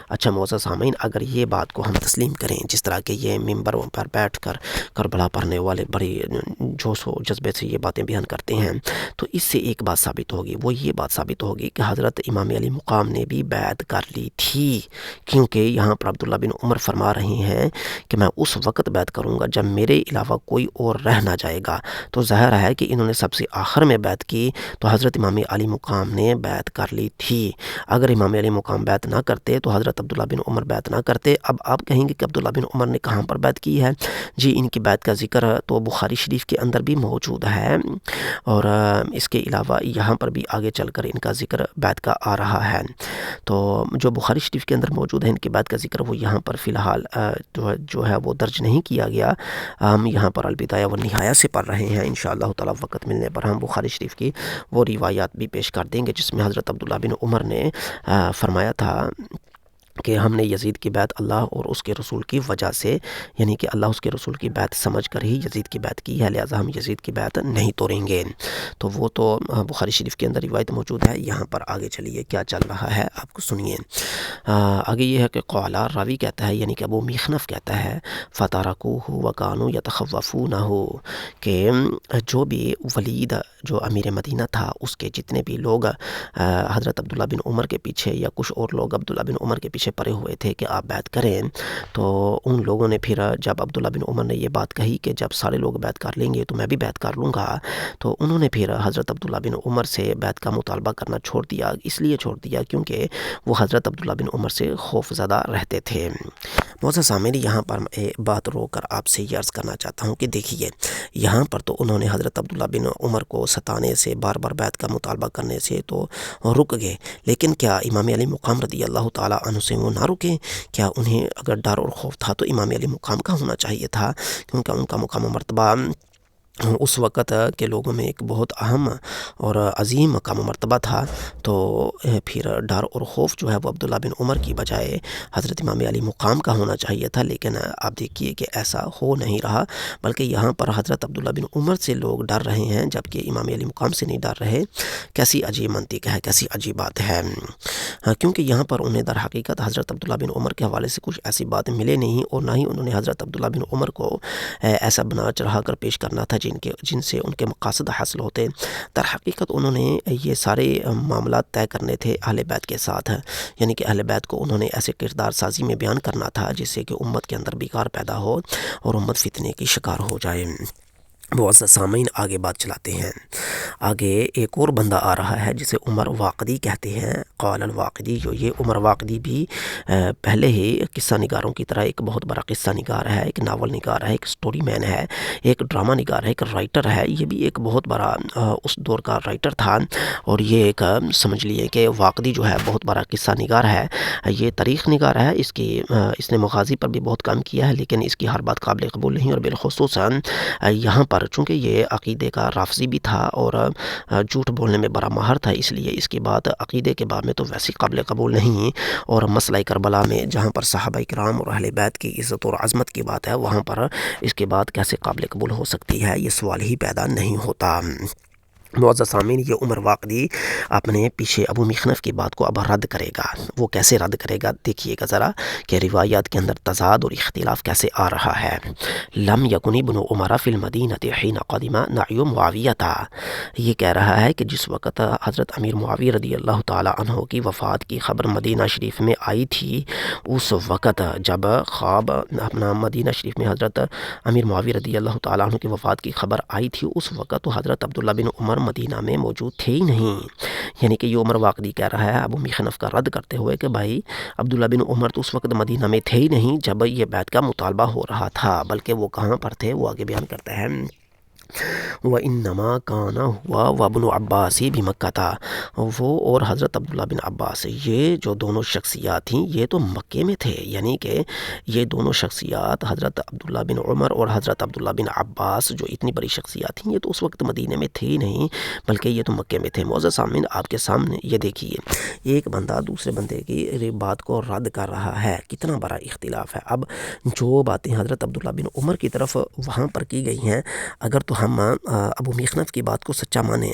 اچھا معزز سامعین، اگر یہ بات کو ہم تسلیم کریں، جس طرح کہ یہ ممبروں پر بیٹھ کر کربلا پڑھنے والے بڑی جوش و جذبے سے یہ باتیں بیان کرتے ہیں، تو اس سے ایک بات ثابت ہوگی، وہ یہ بات ثابت ہوگی کہ حضرت امام علی مقام نے بھی بیعت کر لی تھی، کیونکہ یہاں پر عبداللہ بن عمر فرما رہے ہیں کہ میں اس وقت بیعت کروں گا جب میرے علاوہ کوئی اور رہ نہ جائے گا، تو ظاہر ہے کہ انہوں نے سب سے آخر میں بیعت کی، تو حضرت امام علی مقام نے بیعت کر لی تھی۔ اگر امام علی مقام بیعت نہ کرتے تو حضرت عبداللہ بن عمر بیعت نہ کرتے۔ اب آپ کہیں گے کہ عبداللہ بن عمر نے کہاں پر بیعت کی ہے؟ جی ان کی بیعت کا ذکر تو بخاری شریف کے اندر بھی موجود ہے، اور اس کے علاوہ یہاں پر بھی آگے چل کر ان کا ذکر بیعت کا آ رہا ہے، تو جو بخاری شریف کے اندر موجود ہے ان کی بیعت کا ذکر وہ یہاں پر فی الحال جو ہے وہ درج نہیں کیا گیا، ہم یہاں پر البدایہ والنہایہ سے پڑھ رہے ہیں، انشاءاللہ تعالی وقت ملنے پر ہم بخاری شریف کی وہ روایات بھی پیش کر دیں گے جس میں حضرت عبداللہ بن عمر نے فرمایا تھا کہ ہم نے یزید کی بیعت اللہ اور اس کے رسول کی وجہ سے، یعنی کہ اللہ اس کے رسول کی بیعت سمجھ کر ہی یزید کی بیعت کی ہے، لہٰذا ہم یزید کی بیعت نہیں توڑیں گے، تو وہ تو بخاری شریف کے اندر روایت موجود ہے۔ یہاں پر آگے چلیے کیا چل رہا ہے آپ کو سنیے۔ آگے یہ ہے کہ قال، راوی کہتا ہے یعنی کہ ابو مخنف کہتا ہے، فترکوہ وکانوا یتخوفونہ، کہ جو بھی ولید جو امیر مدینہ تھا اس کے جتنے بھی لوگ حضرت عبداللہ بن عمر کے پیچھے یا کچھ اور لوگ عبداللہ بن عمر کے پیچھے پڑے ہوئے تھے کہ آپ بیعت کریں، تو ان لوگوں نے پھر جب عبداللہ بن عمر نے یہ بات کہی کہ جب سارے لوگ بیعت کر لیں گے تو میں بھی بیعت کر لوں گا، تو انہوں نے پھر حضرت عبداللہ بن عمر سے بیعت کا مطالبہ کرنا چھوڑ دیا، اس لیے چھوڑ دیا کیونکہ وہ حضرت عبداللہ بن عمر سے خوف زدہ رہتے تھے۔ معزز سامعین، یہاں پر میں بات رو کر آپ سے یہ عرض کرنا چاہتا ہوں کہ دیکھیے یہاں پر تو انہوں نے حضرت عبداللہ بن عمر کو ستانے سے، بار بار بیعت کا مطالبہ کرنے سے تو رک گئے، لیکن کیا امام علی مقام رضی اللہ تعالی عنہ سے وہ نہ رکے؟ کیا انہیں اگر ڈر اور خوف تھا تو امام علی مقام کا ہونا چاہیے تھا، کیونکہ ان کا مقام و مرتبہ اس وقت کے لوگوں میں ایک بہت اہم اور عظیم مقام و مرتبہ تھا، تو پھر ڈر اور خوف جو ہے وہ عبداللہ بن عمر کی بجائے حضرت امام علی مقام کا ہونا چاہیے تھا، لیکن آپ دیکھیے کہ ایسا ہو نہیں رہا، بلکہ یہاں پر حضرت عبداللہ بن عمر سے لوگ ڈر رہے ہیں جبکہ امام علی مقام سے نہیں ڈر رہے۔ کیسی عجیب منطق ہے، کیسی عجیب بات ہے، کیونکہ یہاں پر انہیں در حقیقت حضرت عبداللہ بن عمر کے حوالے سے کچھ ایسی باتیں ملے نہیں، اور نہ ہی انہوں نے حضرت عبداللہ بن عمر کو ایسا بنا چڑھا کر پیش کرنا تھا جن سے ان کے مقاصد حاصل ہوتے۔ در حقیقت انہوں نے یہ سارے معاملات طے کرنے تھے اہل بیت کے ساتھ، یعنی کہ اہل بیت کو انہوں نے ایسے کردار سازی میں بیان کرنا تھا جس سے کہ امت کے اندر بیکار پیدا ہو اور امت فتنے کی شکار ہو جائے۔ معزز سامعین، آگے بات چلاتے ہیں۔ آگے ایک اور بندہ آ رہا ہے جسے عمر واقدی کہتے ہیں، قال الواقدی، جو یہ عمر واقدی بھی پہلے ہی قصہ نگاروں کی طرح ایک بہت بڑا قصہ نگار ہے، ایک ناول نگار ہے، ایک سٹوری مین ہے، ایک ڈرامہ نگار ہے، ایک رائٹر ہے۔ یہ بھی ایک بہت بڑا اس دور کا رائٹر تھا، اور یہ ایک سمجھ لیے کہ واقدی جو ہے بہت بڑا قصہ نگار ہے، یہ تاریخ نگار ہے۔ اس نے مغازی پر بھی بہت کام کیا ہے، لیکن اس کی ہر بات قابل قبول نہیں، اور بالخصوص یہاں پر چونکہ یہ عقیدے کا رافضی بھی تھا اور جھوٹ بولنے میں بڑا ماہر تھا، اس لیے اس کی بات عقیدے کے باب میں تو ویسی قابل قبول نہیں، اور مسئلہ کربلا میں جہاں پر صحابہ کرام اور اہل بیت کی عزت اور عظمت کی بات ہے، وہاں پر اس کی بات کیسے قابل قبول ہو سکتی ہے، یہ سوال ہی پیدا نہیں ہوتا۔ معزز سامعین، یہ عمر واقدی اپنے پیچھے ابو مخنف کی بات کو اب رد کرے گا۔ وہ کیسے رد کرے گا دیکھیے گا ذرا کہ روایات کے اندر تضاد اور اختلاف کیسے آ رہا ہے۔ لم یکن ابن عمر فی المدینہ حین قدم نعی معاویہ، یہ کہہ رہا ہے کہ جس وقت حضرت امیر معاویہ رضی اللہ تعالی عنہ کی وفات کی خبر مدینہ شریف میں آئی تھی، اس وقت جب خواب اپنا مدینہ شریف میں حضرت امیر معاویہ رضی اللہ تعالی عنہ کی وفات کی خبر آئی تھی، اس وقت تو حضرت عبداللہ بن عمر مدینہ میں موجود تھے ہی نہیں۔ یعنی کہ یہ عمر واقدی کہہ رہا ہے ابو مخنف کا رد کرتے ہوئے کہ بھائی عبداللہ بن عمر تو اس وقت مدینہ میں تھے ہی نہیں جب یہ بیعت کا مطالبہ ہو رہا تھا، بلکہ وہ کہاں پر تھے، وہ آگے بیان کرتے ہیں۔ وَإِنَّمَا كَانَ هُوَ وَابْنُ عَبَّاسِ بِمَكَّةَ، وہ اور حضرت عبداللہ بن عباس، یہ جو دونوں شخصیات تھیں یہ تو مکے میں تھے، یعنی کہ یہ دونوں شخصیات حضرت عبداللہ بن عمر اور حضرت عبداللہ بن عباس جو اتنی بڑی شخصیات تھیں، یہ تو اس وقت مدینہ میں تھے ہی نہیں، بلکہ یہ تو مکے میں تھے۔ معزز سامعین، آپ کے سامنے یہ دیکھیے ایک بندہ دوسرے بندے کی بات کو رد کر رہا ہے، کتنا بڑا اختلاف ہے۔ اب جو باتیں حضرت عبداللہ بن عمر کی طرف وہاں پر کی گئی ہیں، اگر تو ہم ابو مخنف کی بات کو سچا مانیں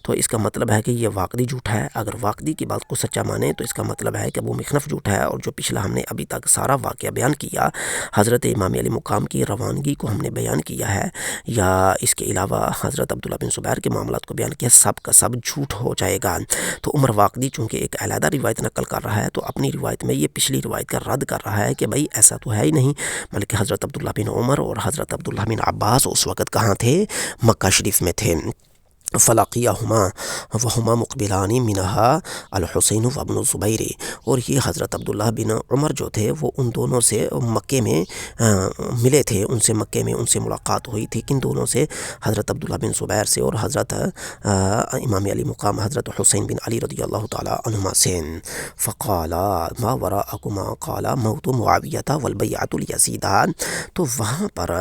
تو اس کا مطلب ہے کہ یہ واقدی جھوٹا ہے، اگر واقدی کی بات کو سچا مانیں تو اس کا مطلب ہے کہ ابو مخنف جھوٹا ہے، اور جو پچھلا ہم نے ابھی تک سارا واقعہ بیان کیا، حضرت امام علی مقام کی روانگی کو ہم نے بیان کیا ہے، یا اس کے علاوہ حضرت عبداللہ بن زبیر کے معاملات کو بیان کیا، سب کا سب جھوٹ ہو جائے گا۔ تو عمر واقدی چونکہ ایک علیحدہ روایت نقل کر رہا ہے، تو اپنی روایت میں یہ پچھلی روایت کا رد کر رہا ہے کہ بھائی ایسا تو ہے ہی نہیں، بلکہ حضرت عبداللہ بن عمر اور حضرت عبداللہ بن عباس اس وقت کہاں تھے، مکہ شریف میں تھے۔ فَلَقِيَهُمَا وَهُمَا مُقْبِلَانِ مِنْهَا الحسین وابن الزبیر، اور یہ حضرت عبداللہ بن عمر جو تھے وہ ان دونوں سے مکے میں ملے تھے، ان سے مکے میں ان سے ملاقات ہوئی تھی، کن دونوں سے، حضرت عبداللہ بن زبیر سے اور حضرت امام علی مقام حضرت حسین بن علی رضی اللہ تعالی عنہما سے۔ فَقَالَ مَا وَرَاءَكُمَا قَالَ مَوْتُ مُعَاوِيَةَ وَالْبَيْعَةُ لِيَزِيدَ، تو وہاں پر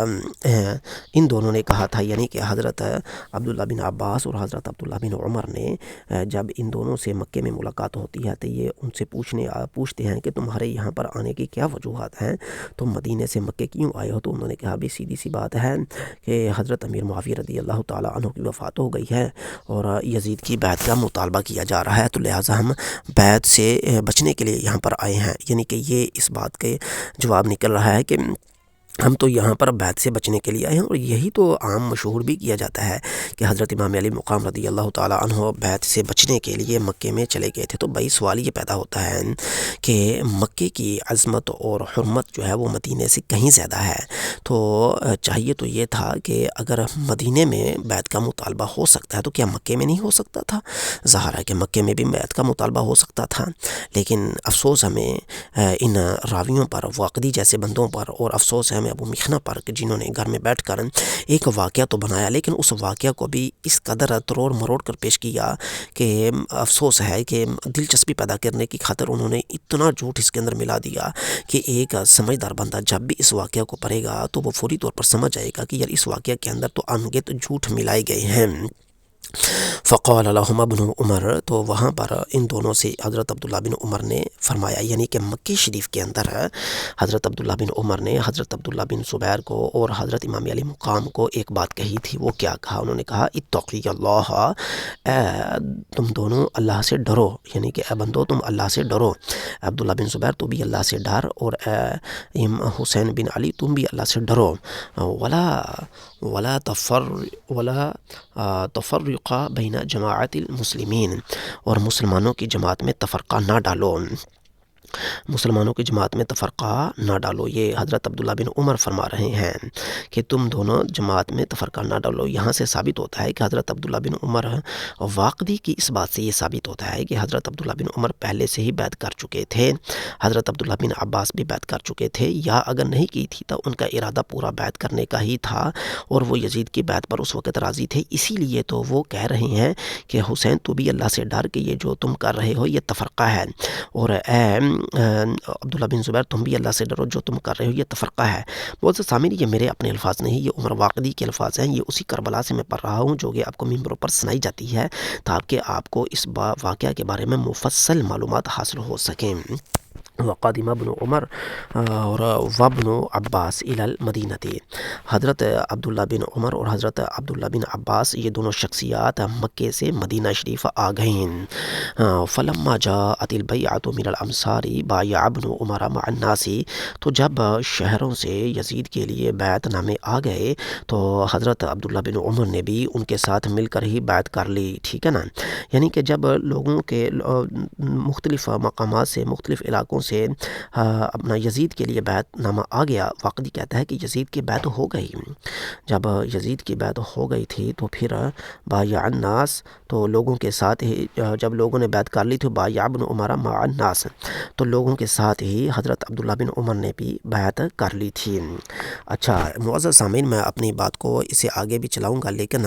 ان دونوں نے کہا تھا، یعنی کہ حضرت عبداللہ بن عباس اور حضرت عبداللہ بن عمر نے جب ان دونوں سے مکے میں ملاقات ہوتی ہے تو یہ ان سے پوچھتے ہیں کہ تمہارے یہاں پر آنے کی کیا وجوہات ہیں، تم مدینے سے مکے کیوں آئے ہو؟ تو انہوں نے کہا بھی سیدھی سی بات ہے کہ حضرت امیر معاویہ رضی اللہ تعالی عنہ کی وفات ہو گئی ہے اور یزید کی بیعت کا مطالبہ کیا جا رہا ہے، تو لہٰذا ہم بیعت سے بچنے کے لیے یہاں پر آئے ہیں۔ یعنی کہ یہ اس بات کے جواب نکل رہا ہے کہ ہم تو یہاں پر بیعت سے بچنے کے لیے آئے ہیں، اور یہی تو عام مشہور بھی کیا جاتا ہے کہ حضرت امام علی مقام رضی اللہ تعالی عنہ بیعت سے بچنے کے لیے مکے میں چلے گئے تھے۔ تو بھائی سوال یہ پیدا ہوتا ہے کہ مکے کی عظمت اور حرمت جو ہے وہ مدینے سے کہیں زیادہ ہے، تو چاہیے تو یہ تھا کہ اگر مدینے میں بیعت کا مطالبہ ہو سکتا ہے تو کیا مکے میں نہیں ہو سکتا تھا؟ ظاہر ہے کہ مکے میں بھی بیعت کا مطالبہ ہو سکتا تھا، لیکن افسوس ہمیں ان راویوں پر، واقدی جیسے بندوں پر، اور افسوس ہے خیام ابو مخنا پر کہ جنہوں نے گھر میں بیٹھ کر ایک واقعہ تو بنایا لیکن اس واقعہ کو بھی اس قدر تروڑ مروڑ کر پیش کیا کہ افسوس ہے کہ دلچسپی پیدا کرنے کی خاطر انہوں نے اتنا جھوٹ اس کے اندر ملا دیا کہ ایک سمجھدار بندہ جب بھی اس واقعہ کو پڑھے گا تو وہ فوری طور پر سمجھ جائے گا کہ یار اس واقعہ کے اندر تو انگت جھوٹ ملائے گئے ہیں۔ فقال لهم ابن عمر، تو وہاں پر ان دونوں سے حضرت عبداللہ بن عمر نے فرمایا، یعنی کہ مکی شریف کے اندر حضرت عبداللہ بن عمر نے حضرت عبداللہ بن زبیر کو اور حضرت امام علی مقام کو ایک بات کہی تھی۔ وہ کیا کہا؟ انہوں نے کہا اتقی اللہ، اے تم دونوں اللہ سے ڈرو، یعنی کہ اے بندو تم اللہ سے ڈرو۔ عبداللہ بن زبیر تو بھی اللہ سے ڈر، اور اے حسین بن علی تم بھی اللہ سے ڈرو۔ ولا تفرقا بین جماعت المسلمین، اور مسلمانوں کی جماعت میں تفرقہ نہ ڈالو، مسلمانوں کی جماعت میں تفرقہ نہ ڈالو۔ یہ حضرت عبداللہ بن عمر فرما رہے ہیں کہ تم دونوں جماعت میں تفرقہ نہ ڈالو۔ یہاں سے ثابت ہوتا ہے کہ حضرت عبداللہ بن عمر واقعی کی اس بات سے یہ ثابت ہوتا ہے کہ حضرت عبداللہ بن عمر پہلے سے ہی بیعت کر چکے تھے، حضرت عبداللہ بن عباس بھی بیعت کر چکے تھے، یا اگر نہیں کی تھی تو ان کا ارادہ پورا بیعت کرنے کا ہی تھا، اور وہ یزید کی بیعت پر اس وقت راضی تھے۔ اسی لیے تو وہ کہہ رہے ہیں کہ حسین تو بھی اللہ سے ڈر کہ یہ جو تم کر رہے ہو یہ تفرقہ ہے، اور اے عبداللہ بن زبیر تم بھی اللہ سے ڈرو، جو تم کر رہے ہو یہ تفرقہ ہے۔ بہت سامعین، یہ میرے اپنے الفاظ نہیں، یہ عمر واقدی کے الفاظ ہیں، یہ اسی کربلا سے میں پڑھ رہا ہوں جو کہ آپ کو ممبروں پر سنائی جاتی ہے تاکہ آپ کو اس واقعہ کے بارے میں مفصل معلومات حاصل ہو سکیں۔ وقادم ابن عمر اور وابن عباس الی المدینہ، حضرت عبداللہ بن عمر اور حضرت عبداللہ بن عباس یہ دونوں شخصیات مکے سے مدینہ شریف آ گئیں۔ فلما جاءت البیعۃ من الامصار بایع ابن عمر مع الناس، تو جب شہروں سے یزید کے لیے بیعت نامے آ گئے تو حضرت عبداللہ بن عمر نے بھی ان کے ساتھ مل کر ہی بیعت کر لی، ٹھیک ہے نا۔ یعنی کہ جب لوگوں کے مختلف مقامات سے مختلف علاقوں سے اپنا یزید کے لیے بیعت نامہ آ گیا، واقعی کہتا ہے کہ یزید کی بیعت ہو گئی۔ جب یزید کی بیعت ہو گئی تھی تو پھر بایع الناس، تو لوگوں کے ساتھ ہی جب لوگوں نے بیعت کر لی تھی بایع ابن عمر مع الناس، تو لوگوں کے ساتھ ہی حضرت عبداللہ بن عمر نے بھی بیعت کر لی تھی۔ اچھا معزز سامعین، میں اپنی بات کو اسے آگے بھی چلاؤں گا، لیکن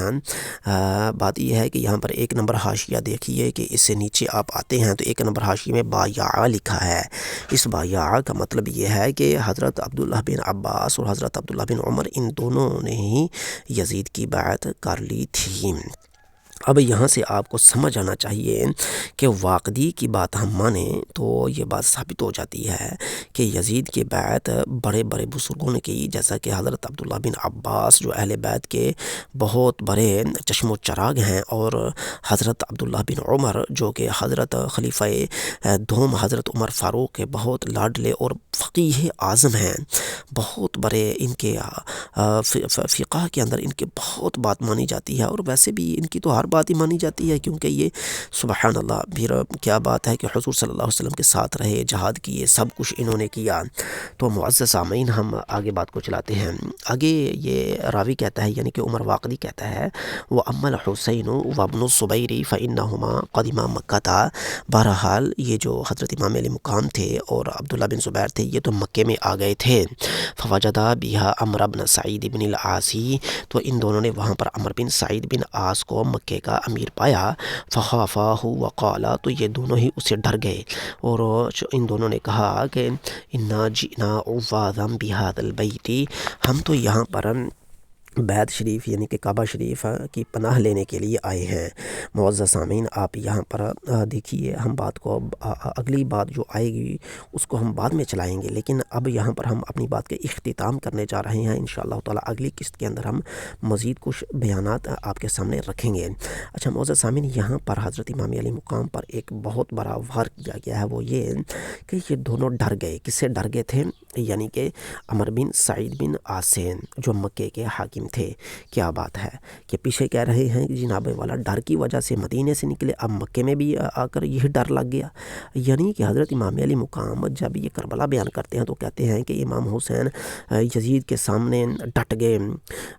بات یہ ہے کہ یہاں پر ایک نمبر حاشیہ دیکھیے کہ اس سے نیچے آپ آتے ہیں تو ایک نمبر حاشیے میں بایع لکھا ہے۔ اس بایع کا مطلب یہ ہے کہ حضرت عبداللہ بن عباس اور حضرت عبداللہ بن عمر ان دونوں نے ہی یزید کی بیعت کر لی تھی۔ اب یہاں سے آپ کو سمجھ آنا چاہیے کہ واقعی کی بات ہم مانیں تو یہ بات ثابت ہو جاتی ہے کہ یزید کی بیعت بڑے بڑے بزرگوں نے کی، جیسا کہ حضرت عبداللہ بن عباس جو اہل بیت کے بہت بڑے چشم و چراغ ہیں، اور حضرت عبداللہ بن عمر جو کہ حضرت خلیفہ دوم حضرت عمر فاروق کے بہت لاڈلے اور فقیہ اعظم ہیں، بہت بڑے، ان کے فقہ کے اندر ان کے بہت بات مانی جاتی ہے، اور ویسے بھی ان کی تو ہر بات ہی مانی جاتی ہے، کیونکہ یہ سبحان اللہ پھر کیا بات ہے کہ حضور صلی اللہ علیہ وسلم کے ساتھ رہے، جہاد کیے، سب کچھ انہوں نے کیا۔ تو معزز سامعین، ہم آگے بات کو چلاتے ہیں۔ آگے یہ راوی کہتا ہے، یعنی کہ عمر واقدی کہتا ہے، وَأَمَّا الْحُسَيْنُ وَابْنُ الزُّبَيْرِ فَإِنَّهُمَا قَدِمَا مَكَّةَ، بہرحال یہ جو حضرت امام علی مقام تھے اور عبداللہ بن زبیر تھے یہ تو مکے میں آ گئے تھے۔ فَوَجَدَا بِهَا عَمْرَ بْنَ سَعِيدِ بْنِ الْعَاصِ، تو ان دونوں نے وہاں پر عمر بن سعید بن عاص کو مکے کا امیر پایا۔ فخافاہ وقال، تو یہ دونوں ہی اسے ڈر گئے، اور ان دونوں نے کہا کہ انا جئنا عفاظا بہذا البیت، ہم تو یہاں پر بیت شریف یعنی کہ کعبہ شریف کی پناہ لینے کے لیے آئے ہیں۔ معزز سامعین، آپ یہاں پر دیکھیے، ہم بات کو اگلی بات جو آئے گی اس کو ہم بعد میں چلائیں گے، لیکن اب یہاں پر ہم اپنی بات کے اختتام کرنے جا رہے ہیں۔ انشاءاللہ تعالی اگلی قسط کے اندر ہم مزید کچھ بیانات آپ کے سامنے رکھیں گے۔ اچھا معزز سامعین، یہاں پر حضرت امام علی مقام پر ایک بہت بڑا وار کیا گیا ہے، وہ یہ کہ یہ دونوں ڈر گئے۔ کس سے ڈر گئے تھے؟ یعنی کہ عمر بن سعید بن عاص، جو مکے کے حاکم حاکم تھے۔ کیا بات ہے کہ پیچھے کہہ رہے ہیں کہ جناب والا ڈر کی وجہ سے مدینے سے نکلے، اب مکے میں بھی آ کر یہ ڈر لگ گیا۔ یعنی کہ حضرت امام علی مقام جب یہ کربلا بیان کرتے ہیں تو کہتے ہیں کہ امام حسین یزید کے سامنے ڈٹ گئے،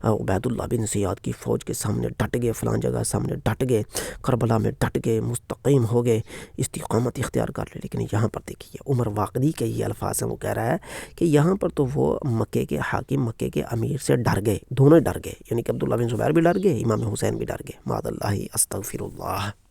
عبید اللہ بن زیاد کی فوج کے سامنے ڈٹ گئے، فلان جگہ سامنے ڈٹ گئے، کربلا میں ڈٹ گئے، مستقیم ہو گئے، استقامت اختیار کر لے۔ لیکن یہاں پر دیکھیے عمر واقدی کے یہ الفاظ ہیں، وہ کہہ رہا ہے کہ یہاں پر تو وہ مکے کے حاکم، مکے کے امیر سے ڈر گئے، دونوں ڈر گئے، یعنی کہ عبداللہ بن زبیر بھی ڈر گئے، امام حسین بھی ڈر گئے۔ معاذ اللہ، استغفر اللہ۔